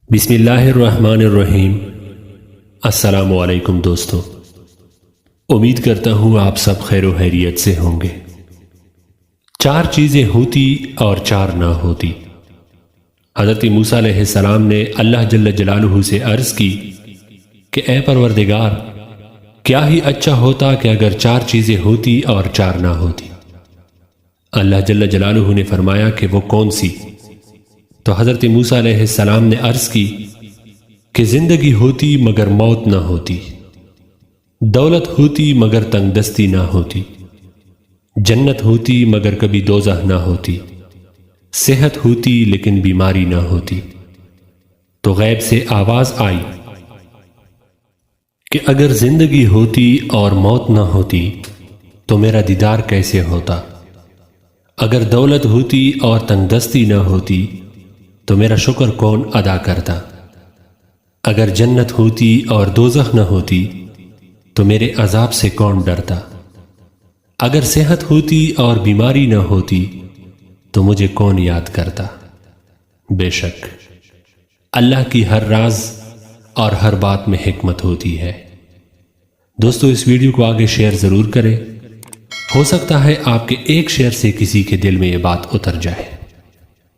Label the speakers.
Speaker 1: بسم اللہ الرحمن الرحیم۔ السلام علیکم دوستو، امید کرتا ہوں آپ سب خیر و خیریت سے ہوں گے۔ 4 چیزیں ہوتی اور 4 نہ ہوتی۔ حضرت موسیٰ علیہ السلام نے اللہ جل جلالہ سے عرض کی کہ اے پروردگار، کیا ہی اچھا ہوتا کہ اگر 4 چیزیں ہوتی اور 4 نہ ہوتی۔ اللہ جل جلالہ نے فرمایا کہ وہ کون سی؟ تو حضرت موسیٰ علیہ السلام نے عرض کی کہ زندگی ہوتی مگر موت نہ ہوتی، دولت ہوتی مگر تنگ دستی نہ ہوتی، جنت ہوتی مگر کبھی دوزخ نہ ہوتی، صحت ہوتی لیکن بیماری نہ ہوتی۔ تو غیب سے آواز آئی کہ اگر زندگی ہوتی اور موت نہ ہوتی تو میرا دیدار کیسے ہوتا؟ اگر دولت ہوتی اور تنگ دستی نہ ہوتی تو میرا شکر کون ادا کرتا؟ اگر جنت ہوتی اور دوزخ نہ ہوتی تو میرے عذاب سے کون ڈرتا؟ اگر صحت ہوتی اور بیماری نہ ہوتی تو مجھے کون یاد کرتا؟ بے شک اللہ کی ہر راز اور ہر بات میں حکمت ہوتی ہے۔ دوستو، اس ویڈیو کو آگے شیئر ضرور کریں، ہو سکتا ہے آپ کے ایک شیئر سے کسی کے دل میں یہ بات اتر جائے۔